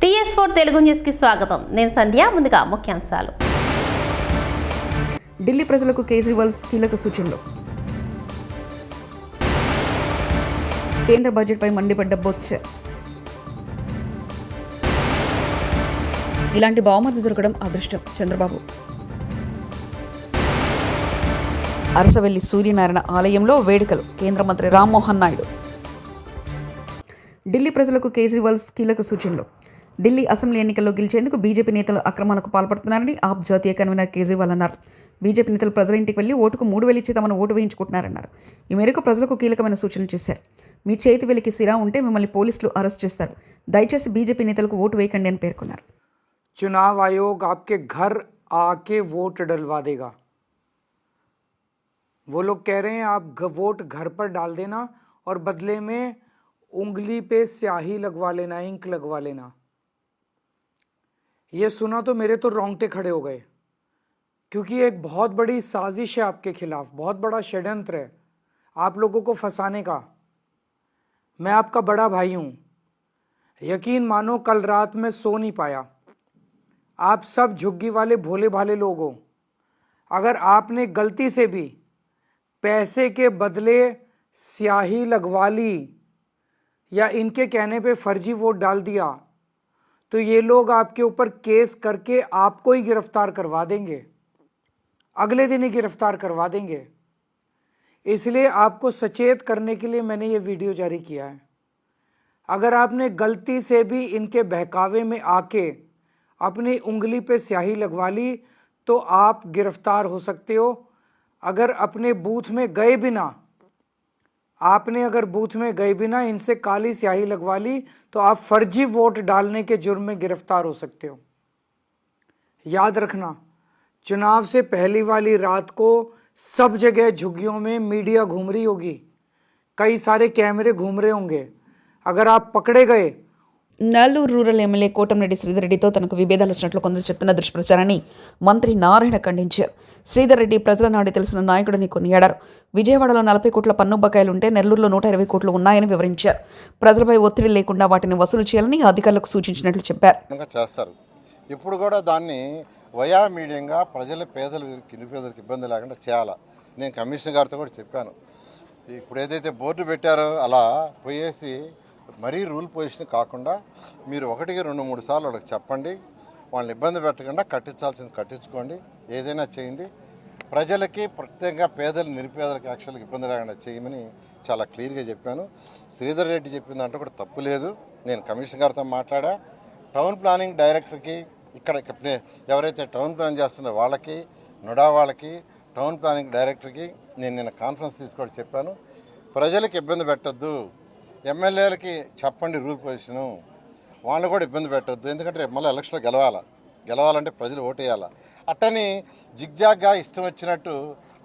TS4 Telugu news కి స్వాగతం. నేను సంధ్య. ముందుగా ముఖ్యాంశాలు. ఢిల్లీ ప్రజలకు కేజ్రీవాల్ కీలక సూచనలు. కేంద్ర బడ్జెట్పై మండిపడ్డ బొత్స. ఇలాంటి బహుమతి దొరకడం అదృష్టం చంద్రబాబు. అరసవెల్లి సూర్యనారాయణ ఆలయంలో వేడుకలు. కేంద్ర మంత్రి రామ్మోహన్ నాయుడు. ఢిల్లీ ప్రజలకు కేజ్రీవాల్ కీలక సూచనలు. ఢిల్లీ అసెంబ్లీ ఎన్నికల్లో గెలిచేందుకు బీజేపీ నేతలు అక్రమాలకు పాల్పడుతున్నారని ఆప్ జాతీయ కన్వీనర్ కేజ్రీవాల్ అన్నారు. బీజేపీ నేతలు ప్రజల ఇంటికి వెళ్లి ఓటుకు 3,000 ఇచ్చి తమను ఓటు వేయించుకుంటున్నారన్నారు. ఈ మేరకు ప్రజలకు కీలకమైన సూచనలు చేశారు. మీ చేతి వెలికి సిరా ఉంటే మిమ్మల్ని పోలీసులు అరెస్ట్ చేస్తారు. దయచేసి బీజేపీ నేతలకు ఓటు వేయకండి అని పేర్కొన్నారు. चुनाव आयोग आपके घर आके वोट डलवा देगा. वो लोग कह रहे हैं आप वोट घर पर डाल देना और बदले में उंगली पे स्याही लगवा लेना, इंक लगवा लेना. ये सुना तो मेरे तो रोंगटे खड़े हो गए, क्योंकि एक बहुत बड़ी साजिश है आपके खिलाफ, बहुत बड़ा षड्यंत्र है आप लोगों को फंसाने का. मैं आपका बड़ा भाई हूँ. यकीन मानो कल रात में सो नहीं पाया. आप सब झुग्गी वाले भोले भाले लोग हो. अगर आपने गलती से भी पैसे के बदले स्याही लगवा ली या इनके कहने पे फर्जी वोट डाल दिया तो ये लोग आपके ऊपर केस करके आपको ही गिरफ्तार करवा देंगे, अगले दिन ही गिरफ्तार करवा देंगे. इसलिए आपको सचेत करने के लिए मैंने ये वीडियो जारी किया है. अगर आपने गलती से भी इनके बहकावे में आके अपनी उंगली पे स्याही लगवा ली तो आप गिरफ्तार हो सकते हो. अगर अपने बूथ में गए बिना इनसे काली स्याही लगवा ली तो आप फर्जी वोट डालने के जुर्म में गिरफ्तार हो सकते हो. याद रखना, चुनाव से पहली वाली रात को सब जगह झुग्गियों में मीडिया घूम रही होगी, कई सारे कैमरे घूम रहे होंगे. अगर आप पकड़े गए. నెల్లూరు రూరల్ ఎమ్మెల్యే కోటంరెడ్డి శ్రీధర్ రెడ్డితో తనకు విభేదాలు వచ్చినట్లు కొందరు చెప్తున్న దుష్ప్రచారాన్ని మంత్రి నారాయణ ఖండించారు. శ్రీధర్ రెడ్డి ప్రజల నాడి తెలిసిన నాయకుడిని కొనియాడారు. విజయవాడలో 40 కోట్ల పన్ను బకాయిలుంటే నెల్లూరులో 120 కోట్లు ఉన్నాయని వివరించారు. ప్రజలపై ఒత్తిడి లేకుండా వాటిని వసూలు చేయాలని అధికారులకు సూచించినట్లు చెప్పారు. చేస్తారు ఇప్పుడు కూడా దాన్ని వయా మీడియంగా ప్రజల నిరుపేదలకు ఇబ్బంది లేకుండా చేయాలా. నేను కమిషనర్ గారితో కూడా చెప్పాను. ఇప్పుడు ఏదైతే బోర్డు పెట్టారో అలా పోయేసి మరీ రూల్ పొజిషన్ కాకుండా మీరు 1-2-3 సార్లు వాళ్ళకి చెప్పండి. వాళ్ళని ఇబ్బంది పెట్టకుండా కట్టించాల్సింది కట్టించుకోండి, ఏదైనా చేయండి. ప్రజలకి ప్రత్యేకంగా నిరుపేదలకు యాక్చువల్గా ఇబ్బంది లేకుండా చేయమని చాలా క్లియర్గా చెప్పాను. శ్రీధర్ రెడ్డి చెప్పిన దాంట్లో కూడా తప్పు లేదు. నేను కమిషనర్ గారితో మాట్లాడా. టౌన్ ప్లానింగ్ డైరెక్టర్కి ఇక్కడ ఎవరైతే టౌన్ ప్లాన్ చేస్తున్నారో వాళ్ళకి, నుడా వాళ్ళకి, టౌన్ ప్లానింగ్ డైరెక్టర్కి నేను నిన్న కాన్ఫరెన్స్ తీసుకొని చెప్పాను. ప్రజలకు ఇబ్బంది పెట్టద్దు, ఎమ్మెల్యేలకి చెప్పండి రూల్ పొజిషను, వాళ్ళని కూడా ఇబ్బంది పెట్టద్దు. ఎందుకంటే మళ్ళీ ఎలక్షన్లో గెలవాలంటే ప్రజలు ఓటేయాలి. అట్టని జిగ్జాగ్గా ఇష్టం వచ్చినట్టు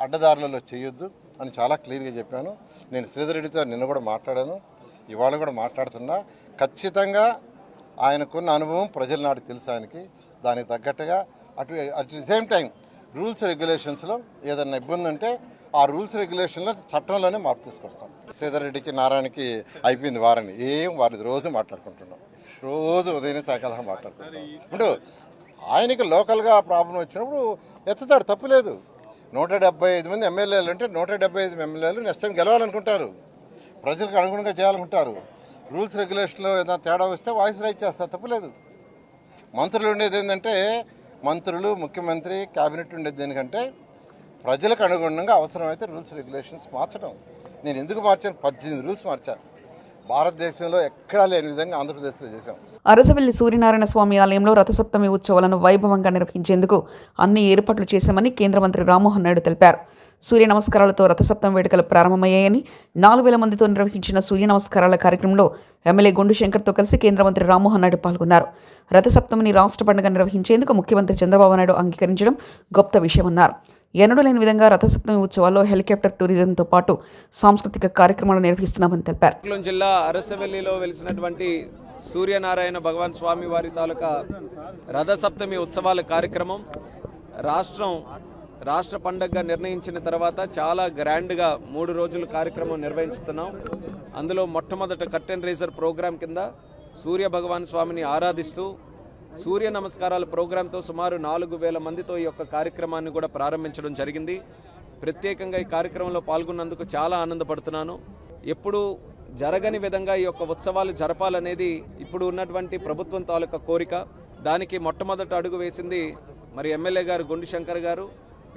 అడ్డదారులలో చేయొద్దు అని చాలా క్లియర్గా చెప్పాను. నేను శ్రీధర్ రెడ్డితో నిన్న కూడా మాట్లాడాను, ఇవాళ కూడా మాట్లాడుతున్నా. ఖచ్చితంగా ఆయనకున్న అనుభవం ప్రజల నాటి తెలుసు ఆయనకి. దానికి తగ్గట్టుగా at the same time rules రెగ్యులేషన్స్లో ఏదన్నా ఇబ్బంది ఉంటే ఆ రూల్స్ రెగ్యులేషన్లో చట్టంలోనే మార్పు తీసుకొస్తాం. శ్రీధర్ రెడ్డికి నారాయణకి అయిపోయింది వారని వారి రోజు మాట్లాడుకుంటున్నాం. రోజు ఉదయం సాయంకాలం మాట్లాడుకుంటాం. ఇప్పుడు ఆయనకి లోకల్గా ప్రాబ్లం వచ్చినప్పుడు ఎత్తుతాడు, తప్పులేదు. 175 మంది ఎమ్మెల్యేలు అంటే 175 ఎమ్మెల్యేలు నెక్స్ట్ టైం గెలవాలనుకుంటారు, ప్రజలకు అనుగుణంగా చేయాలనుకుంటారు. రూల్స్ రెగ్యులేషన్లో ఏదైనా తేడా వస్తే వాయిస్ రైజ్ చేస్తారు, తప్పులేదు. మంత్రులు ఉండేది ఏంటంటే మంత్రులు, ముఖ్యమంత్రి, క్యాబినెట్ ఉండేది దేనికంటే ప్రజలకు అనుగుణంగా అవసరమైతే రూల్స్ రెగ్యులేషన్స్ మార్చడం. నేను ఎందుకు మార్చాను? 18 రూల్స్ మార్చాను. భారతదేశంలో ఎక్కడా లేని విధంగా ఆంధ్రప్రదేశ్లో చేశాం. అరసవెల్లి సూర్యనారాయణ స్వామి ఆలయంలో రథసప్తమి ఉత్సవాలను వైభవంగా నిర్వహించేందుకు అన్ని ఏర్పాట్లు చేశామని కేంద్ర మంత్రి రామ్మోహన్ నాయుడు తెలిపారు. సూర్య నమస్కారాలతో రథసప్తమి వేడుకలు ప్రారంభమయ్యాయని 4,000 మందితో నిర్వహించిన సూర్య నమస్కారాల కార్యక్రమంలో ఎమ్మెల్యే గుండు శంకర్తో కలిసి కేంద్ర మంత్రి రామ్మోహన్ నాయుడు పాల్గొన్నారు. రథసప్తమిని రాష్ట్ర పండుగ నిర్వహించేందుకు ముఖ్యమంత్రి చంద్రబాబు నాయుడు అంగీకరించడం గొప్ప విషయమన్నారు. ఎన్నడూ లేని విధంగా రథసప్తమి ఉత్సవాల్లో హెలికాప్టర్ టూరిజంతో పాటు సాంస్కృతిక కార్యక్రమాలు నిర్వహిస్తున్నామని తెలిపారు. జిల్లా అరసవెల్లిలో వెలిసినటువంటి సూర్యనారాయణ భగవాన్ స్వామి వారి తాలూకా రథసప్తమి ఉత్సవాల కార్యక్రమం రాష్ట్ర పండుగగా నిర్ణయించిన తర్వాత చాలా గ్రాండ్గా 3 రోజుల కార్యక్రమం నిర్వహిస్తున్నాం. అందులో మొట్టమొదట కర్టెన్ రైజర్ ప్రోగ్రాం కింద సూర్య భగవాన్ స్వామిని ఆరాధిస్తూ సూర్య నమస్కారాల ప్రోగ్రాంతో సుమారు 4,000 మందితో ఈ యొక్క కార్యక్రమాన్ని కూడా ప్రారంభించడం జరిగింది. ప్రత్యేకంగా ఈ కార్యక్రమంలో పాల్గొన్నందుకు చాలా ఆనందపడుతున్నాను. ఎప్పుడు జరగని విధంగా ఈ యొక్క ఉత్సవాలు జరపాలనేది ఇప్పుడు ఉన్నటువంటి ప్రభుత్వం తాలూకా కోరిక. దానికి మొట్టమొదట అడుగు వేసింది మరి ఎమ్మెల్యే గారు గొండి శంకర్ గారు.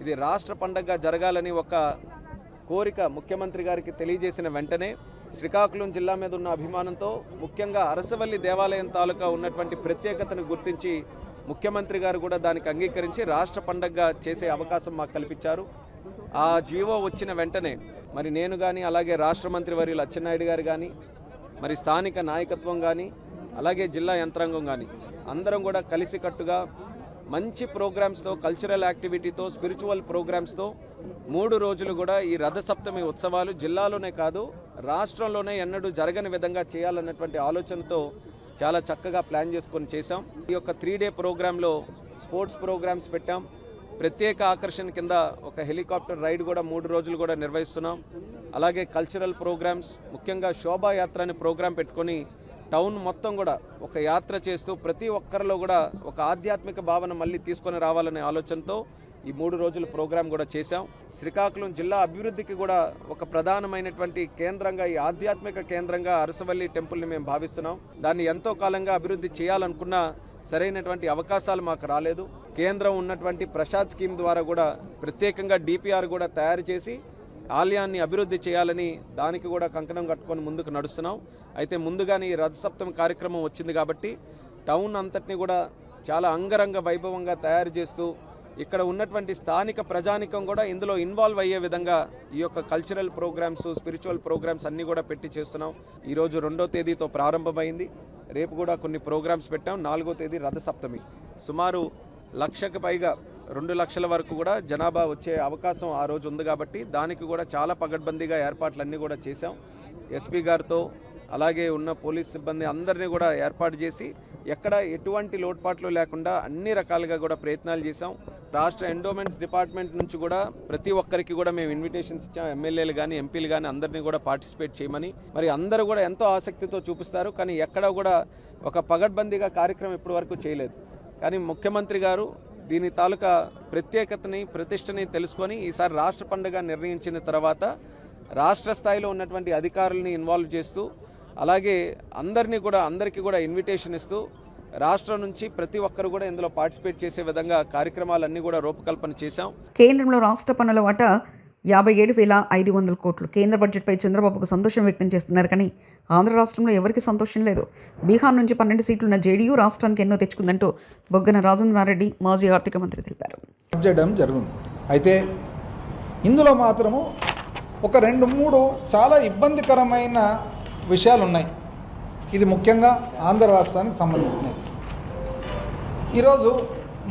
ఇది రాష్ట్ర పండగగా జరగాలని ఒక కోరిక ముఖ్యమంత్రి గారికి తెలియజేసిన వెంటనే శ్రీకాకుళం జిల్లా మీద ఉన్న అభిమానంతో ముఖ్యంగా అరసవల్లి దేవాలయం తాలూకా ఉన్నటువంటి ప్రత్యేకతను గుర్తించి ముఖ్యమంత్రి గారు కూడా దానికి అంగీకరించి రాష్ట్ర పండగగా చేసే అవకాశం మాకు కల్పించారు. ఆ జీవో వచ్చిన వెంటనే మరి నేను కానీ అలాగే రాష్ట్ర మంత్రి వర్యులు అచ్చెన్నాయుడు గారు కానీ మరి స్థానిక నాయకత్వం కానీ అలాగే జిల్లా యంత్రాంగం కానీ అందరం కూడా కలిసికట్టుగా మంచి ప్రోగ్రామ్స్తో, కల్చరల్ యాక్టివిటీతో, స్పిరిచువల్ ప్రోగ్రామ్స్తో 3 రోజులు కూడా ఈ రథసప్తమి ఉత్సవాలు జిల్లాలోనే కాదు రాష్ట్రంలోనే ఎన్నడూ జరగని విధంగా చేయాలన్నటువంటి ఆలోచనతో చాలా చక్కగా ప్లాన్ చేసుకొని చేశాం. ఈ యొక్క 3 డే ప్రోగ్రాంలో స్పోర్ట్స్ ప్రోగ్రామ్స్ పెట్టాం. ప్రత్యేక ఆకర్షణ కింద ఒక హెలికాప్టర్ రైడ్ కూడా 3 రోజులు కూడా నిర్వహిస్తున్నాం. అలాగే కల్చరల్ ప్రోగ్రామ్స్, ముఖ్యంగా శోభాయాత్ర అనే ప్రోగ్రాం పెట్టుకొని టౌన్ మొత్తం కూడా ఒక యాత్ర చేస్తూ ప్రతి ఒక్కరిలో కూడా ఒక ఆధ్యాత్మిక భావన మళ్ళీ తీసుకొని రావాలనే ఆలోచనతో ఈ 3 రోజుల ప్రోగ్రాం కూడా చేశాం. శ్రీకాకుళం జిల్లా అభివృద్ధికి కూడా ఒక ప్రధానమైనటువంటి కేంద్రంగా, ఈ ఆధ్యాత్మిక కేంద్రంగా అరసవల్లి టెంపుల్ని మేము భావిస్తున్నాం. దాన్ని ఎంతో కాలంగా అభివృద్ధి చేయాలనుకున్నా సరైనటువంటి అవకాశాలు మాకు రాలేదు. కేంద్రం ఉన్నటువంటి ప్రసాద్ స్కీమ్ ద్వారా కూడా ప్రత్యేకంగా డిపిఆర్ కూడా తయారు చేసి ఆలయాన్ని అభివృద్ధి చేయాలని దానికి కూడా కంకణం కట్టుకొని ముందుకు నడుస్తున్నాం. అయితే ముందుగానే ఈ రథసప్తమి కార్యక్రమం వచ్చింది కాబట్టి టౌన్ అంతటిని కూడా చాలా అంగరంగ వైభవంగా తయారు చేస్తూ ఇక్కడ ఉన్నటువంటి స్థానిక ప్రజానికం కూడా ఇందులో ఇన్వాల్వ్ అయ్యే విధంగా ఈ యొక్క కల్చరల్ ప్రోగ్రామ్స్, స్పిరిచువల్ ప్రోగ్రామ్స్ అన్నీ కూడా పెట్టి చేస్తున్నాం. ఈరోజు 2వ తేదీతో ప్రారంభమైంది. రేపు కూడా కొన్ని ప్రోగ్రామ్స్ పెట్టాం. 4వ తేదీ రథసప్తమి. సుమారు 1,00,000కి పైగా 2 లక్షల వరకు కూడా జనాభా వచ్చే అవకాశం ఆ రోజు ఉంది కాబట్టి దానికి కూడా చాలా పగడ్బందీగా ఏర్పాట్లన్నీ కూడా చేశాం. ఎస్పీ గారితో అలాగే ఉన్న పోలీస్ సిబ్బంది అందరినీ కూడా ఏర్పాటు చేసి ఎక్కడ ఎటువంటి లోటుపాట్లు లేకుండా అన్ని రకాలుగా కూడా ప్రయత్నాలు చేశాం. రాష్ట్ర ఎండోమెంట్స్ డిపార్ట్మెంట్ నుంచి కూడా ప్రతి ఒక్కరికి కూడా మేము ఇన్విటేషన్స్ ఇచ్చాం. ఎమ్మెల్యేలు కానీ ఎంపీలు కానీ అందరినీ కూడా పార్టిసిపేట్ చేయమని. మరి అందరూ కూడా ఎంతో ఆసక్తితో చూపిస్తారు, కానీ ఎక్కడ కూడా ఒక పగడ్బందీగా కార్యక్రమం ఇప్పటి వరకు చేయలేదు. కానీ ముఖ్యమంత్రి గారు దీని తాలూకా ప్రత్యేకతని, ప్రతిష్టని తెలుసుకొని ఈసారి రాష్ట్ర పండుగ నిర్ణయించిన తర్వాత రాష్ట్ర స్థాయిలో ఉన్నటువంటి అధికారులని ఇన్వాల్వ్ చేస్తూ అలాగే అందరికీ కూడా ఇన్విటేషన్ ఇస్తూ రాష్ట్రం నుంచి ప్రతి ఒక్కరు కూడా ఇందులో పార్టిసిపేట్ చేసే విధంగా కార్యక్రమాలన్నీ కూడా రూపకల్పన చేశాం. కేంద్రంలో రాష్ట్ర పన్నుల వాటా 57,500 కోట్లు. కేంద్ర బడ్జెట్పై చంద్రబాబుకు సంతోషం వ్యక్తం చేస్తున్నారు, కానీ ఆంధ్ర రాష్ట్రంలో ఎవరికి సంతోషం లేదు. బీహార్ నుంచి 12 సీట్లున్న జేడీయూ రాష్ట్రానికి ఎన్నో తెచ్చుకుందంటూ బొగ్గన రాజేంద్రనారెడ్డి మాజీ ఆర్థిక మంత్రి తెలిపారు. చేయడం జరుగుతుంది. అయితే ఇందులో మాత్రము ఒక 2-3 చాలా ఇబ్బందికరమైన విషయాలు ఉన్నాయి. ఇది ముఖ్యంగా ఆంధ్ర రాష్ట్రానికి సంబంధించినది. ఈరోజు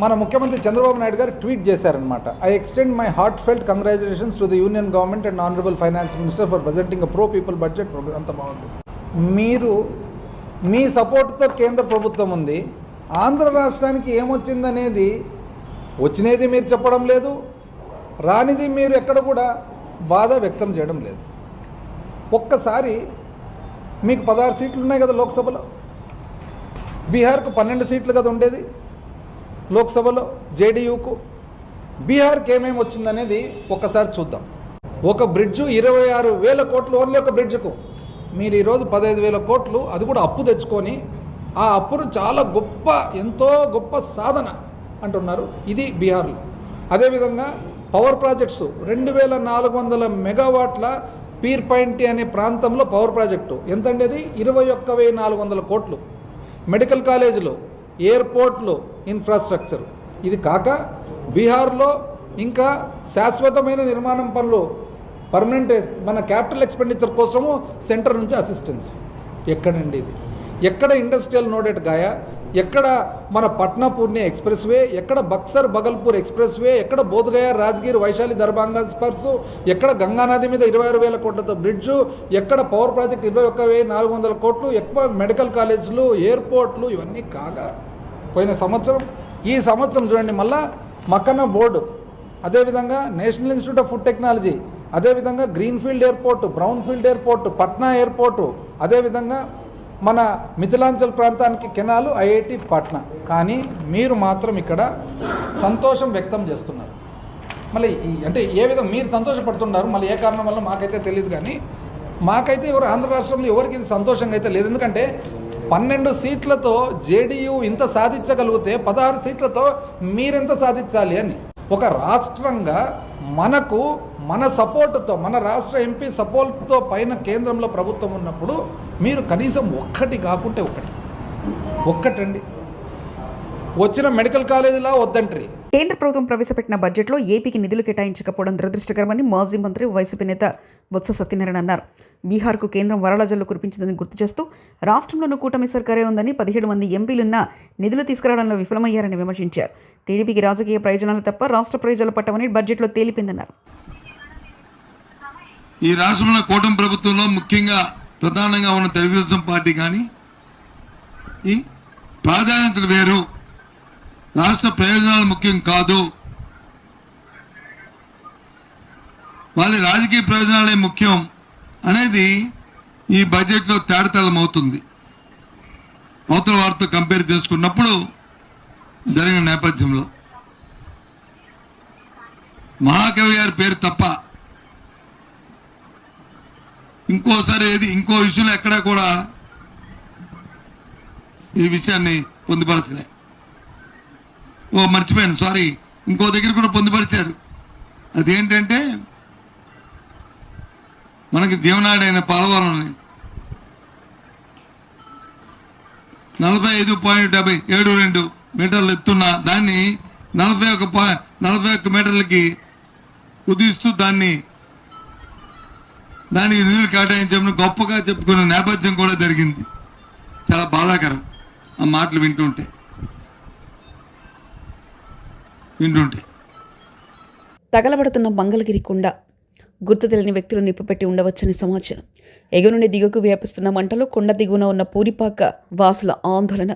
మన ముఖ్యమంత్రి చంద్రబాబు నాయుడు గారు ట్వీట్ చేశారనమాట. I extend my heart felt congratulations to the union government and honourable finance minister for presenting a pro people budget. అంత బాగుంది. మీరు మీ సపోర్ట్తో కేంద్ర ప్రభుత్వం ఉంది. ఆంధ్ర రాష్ట్రానికి ఏమొచ్చిందనేది వచ్చినది మీరు చెప్పడం లేదు, రానిది మీరు ఎక్కడ కూడా బాధ వ్యక్తం చేయడం లేదు. ఒక్కసారి మీకు 16 సీట్లు ఉన్నాయి కదా లోక్సభలో, బీహార్కు 12 సీట్లు కదా ఉండేది లోక్సభలో జేడీయూకు. బీహార్కి ఏమేమి వచ్చిందనేది ఒక్కసారి చూద్దాం. ఒక బ్రిడ్జు 26,000 కోట్లు ఓన్లీ ఒక బ్రిడ్జ్కు. మీరు ఈరోజు 15,000 కోట్లు అది కూడా అప్పు తెచ్చుకొని ఆ అప్పును చాలా ఎంతో గొప్ప సాధన అంటున్నారు. ఇది బీహార్లో. అదేవిధంగా పవర్ ప్రాజెక్ట్స్ 2,400 మెగావాట్ల పీర్పైంటి అనే ప్రాంతంలో పవర్ ప్రాజెక్టు ఎంతండి? అది 21,400 కోట్లు. మెడికల్ కాలేజీలు, ఎయిర్పోర్ట్లు, ఇన్ఫ్రాస్ట్రక్చర్. ఇది కాక బీహార్లో ఇంకా శాశ్వతమైన నిర్మాణం పనులు, పర్మనెంట్ మన క్యాపిటల్ ఎక్స్పెండిచర్ కోసము సెంటర్ నుంచి అసిస్టెన్స్. ఎక్కడండి ఇది? ఎక్కడ ఇండస్ట్రియల్ నోడెట్ గాయా, ఎక్కడ మన పట్నా పూర్ణి ఎక్స్ప్రెస్ వే, ఎక్కడ బక్సర్ బగల్పూర్ ఎక్స్ప్రెస్ వే, ఎక్కడ బోధ్గయా రాజ్గిర్ వైశాలి దర్భంగా స్పర్సు, ఎక్కడ గంగానది మీద 26,000 కోట్లతో బ్రిడ్జు, ఎక్కడ పవర్ ప్రాజెక్ట్ 21,400 కోట్లు, ఎక్కువ మెడికల్ కాలేజీలు, ఎయిర్పోర్ట్లు, ఇవన్నీ కాగా పోయిన సంవత్సరం. ఈ సంవత్సరం చూడండి మళ్ళా మక్కన్న బోర్డు, అదేవిధంగా national institute of food technology, అదేవిధంగా greenfield airport, brownfield airport, Patna airport, అదేవిధంగా మన మిథిలాంచల్ ప్రాంతానికి కెనాలు ఐఐటి పాట్నా. కానీ మీరు మాత్రం ఇక్కడ సంతోషం వ్యక్తం చేస్తున్నారు. మళ్ళీ అంటే ఏ విధంగా మీరు సంతోషపడుతున్నారు, మళ్ళీ ఏ కారణం వల్ల మాకైతే తెలియదు. కానీ మాకైతే ఎవరు ఆంధ్ర రాష్ట్రంలో ఎవరికి ఇది సంతోషంగా అయితే లేదు. ఎందుకంటే 12 సీట్లతో జేడీయూ ఇంత సాధించగలిగితే 16 సీట్లతో మీరెంత సాధించాలి అని ఒక రాష్ట్రంగా మనకు మన సపోర్టుతో, మన రాష్ట్ర ఎంపీ సపోర్ట్తో పైన కేంద్రంలో ప్రభుత్వం ఉన్నప్పుడు మీరు కనీసం ఒక్కటి కాకుంటే ఒక్కటండి వచ్చిన మెడికల్ కాలేజీలా వద్దంటారు. కేంద్ర ప్రభుత్వం ప్రవేశపెట్టిన బడ్జెట్లో ఏపీకి నిధులు కేటాయించకపోవడం దురదృష్టకరమని మాజీ మంత్రి వైసీపీ నేత బొత్స సత్యనారాయణ అన్నారు. బీహార్కు కేంద్రం వరాల జల్లు కురిపించిందని గుర్తు చేస్తూ రాష్ట్రంలోనూ కూటమి సర్కారే ఉందని 17 మంది ఎంపీలున్నా నిధులు తీసుకురావడంలో విఫలమయ్యారని విమర్శించారు. టీడీపీకి రాజకీయ ప్రయోజనాలు తప్ప రాష్ట్ర ప్రయోజనాలు పట్టవని బడ్జెట్లో తేలిపిందన్నారు. ఈ రాష్ట్రంలో కూటమి ప్రభుత్వంలో ముఖ్యంగా ప్రధానంగా ఉన్న తెలుగుదేశం పార్టీ కానీ ఈ ప్రాధాన్యతలు వేరు, రాష్ట్ర ప్రయోజనాలు ముఖ్యం కాదు, వాళ్ళ రాజకీయ ప్రయోజనాలే ముఖ్యం అనేది ఈ బడ్జెట్లో తేడతెల్లం అవుతుంది. అవతల వారితో కంపేర్ చేసుకున్నప్పుడు జరిగిన నేపథ్యంలో మహాకవి గారి పేరు తప్ప ఇంకోసారి ఇంకో ఇష్యూలో ఎక్కడా కూడా ఈ విషయాన్ని పొందుపరచలే. మర్చిపోయాను, సారీ. ఇంకో దగ్గర కూడా పొందుపరిచారు. అదేంటంటే మనకి జీవనాడైన పోలవరంని 45.72 మీటర్లు ఎత్తున్న దాన్ని 41 మీటర్లకి కుదిస్తూ దానికి నిధులు కేటాయించమని గొప్పగా చెప్పుకున్న నేపథ్యం కూడా జరిగింది. చాలా బాధాకరం ఆ మాటలు వింటుంటే. తగలబడుతున్న మంగళగిరి కొండ గుర్తు తెలియని వ్యక్తులు నిప్పుపెట్టి ఉండవచ్చని సమాచారం. ఎగువ నుండి దిగువకు వ్యాపిస్తున్న మంటలు కొండ దిగువన ఉన్న పూరిపాక వాసుల ఆందోళన.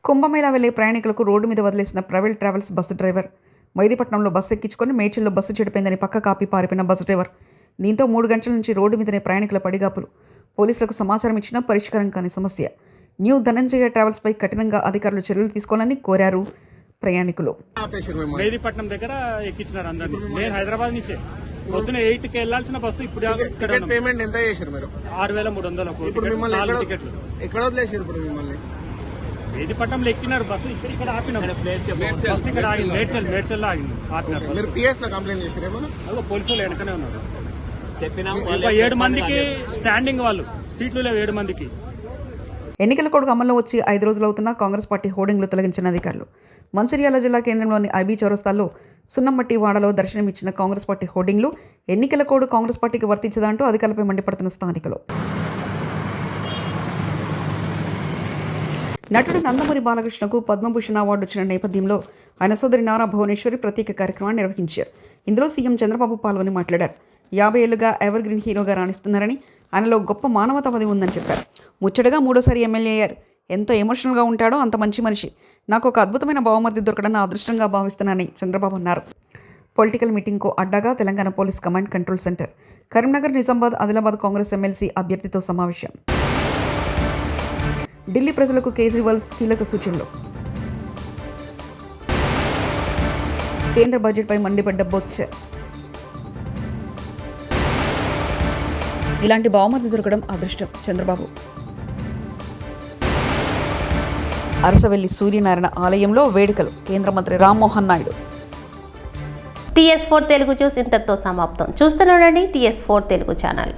కుంభమేళా వెళ్లే ప్రయాణికులకు రోడ్డు మీద వదిలేసిన ప్రైవేట్ ట్రావెల్స్ బస్సు డ్రైవర్. మైదీపట్నంలో బస్సు ఎక్కించుకొని మేడ్చల్లో బస్సు చెడిపోయిందని పక్క కాపీ పారిపోయిన బస్సు డ్రైవర్. దీంతో 3 గంటల నుంచి రోడ్డు మీదనే ప్రయాణికుల పడిగాపులు. పోలీసులకు సమాచారం ఇచ్చినా పరిష్కారం కాని సమస్య. న్యూ ధనంజయ ట్రావెల్స్పై కఠినంగా అధికారులు చర్యలు తీసుకోవాలని కోరారు ప్రయాణికులు. మేదీపట్నం దగ్గర ఎక్కించినారు అందరినీ. నేను హైదరాబాద్ నుంచే పొద్దున 8కి వెళ్లాల్సిన బస్సు ఇప్పుడు పేమెంట్ ఎంత చేశారు మీరు? 6,300. ఇప్పుడు మిమ్మల్ని 4 టికెట్లు ఎక్కడ వదిలేసారు? ఇప్పుడు మిమ్మల్ని మేదీపట్నంలో ఎక్కినారు బస్సు. ఇక్కడ ఆపినారు. బస్సు ఇక్కడ ఆగింది. మేడ్చల్లో ఆగింది. ఆపినారు. మీరు పిఎస్ లో కంప్లైంట్ చేశారేమో? అదో పోలీసులు వెనకనే ఉన్నారు. ఇంకా 7 మందికి స్టాండింగ్, వాళ్ళు సీట్లు లేవు 7 మందికి. ఎన్నికల కోడ్ అమల్లో వచ్చి 5 రోజులవుతున్నా కాంగ్రెస్ పార్టీ హోర్డింగ్లు తొలగించిన అధికారులు. మంచిర్యాల జిల్లా కేంద్రంలోని ఐబీ చౌరస్తాల్లో సున్నమ్మట్టి వాడలో దర్శనమిచ్చిన కాంగ్రెస్ పార్టీ హోర్డింగ్లు ఎన్నికల కోడ్ కాంగ్రెస్ పార్టీకి వర్తించదంటూ అధికారులపై మండిపడుతున్న స్థానికులు. నటుడు నందమూరి బాలకృష్ణకు పద్మభూషణ్ అవార్డు వచ్చిన నేపథ్యంలో ఆయన సోదరి నారా భువనేశ్వరి ప్రత్యేక కార్యక్రమాన్ని నిర్వహించారు. ఇందులో సీఎం చంద్రబాబు పాల్గొని మాట్లాడారు. 50 ఏళ్లుగా ఎవర్ గ్రీన్ హీరోగా రాణిస్తున్నారని, ఆయనలో గొప్ప మానవతావాది ఉందని చెప్పారు. ముచ్చటగా 3వ ఎమ్మెల్యే అయ్యారు. ఎంత ఎమోషనల్గా ఉంటాడో అంత మంచి మనిషి. నాకు ఒక అద్భుతమైన బహుమతి దొరకడం నా అదృష్టంగా భావిస్తున్నానని చంద్రబాబు అన్నారు. పొలిటికల్ మీటింగ్కు అడ్డాగా Telangana police command control centre. Karimnagar, Nizamabad, Adilabad Congress MLC అభ్యర్థితో సమావేశం. ఢిల్లీ ప్రజలకు కేజ్రీవాల్ కీలక సూచనలు. కేంద్ర బడ్జెట్పై మండిపడ్డ బొత్స. ఇలాంటి బహుమతి దొరకడం అదృష్టం చంద్రబాబు. అరసవెల్లి సూర్యనారాయణ ఆలయంలో వేడుకలు. కేంద్ర మంత్రి రామ్మోహన్ నాయుడు. TS4 తెలుగు న్యూస్ ఇంతటితో సమాప్తం. చూస్తూనే ఉండండి TS4 తెలుగు ఛానల్.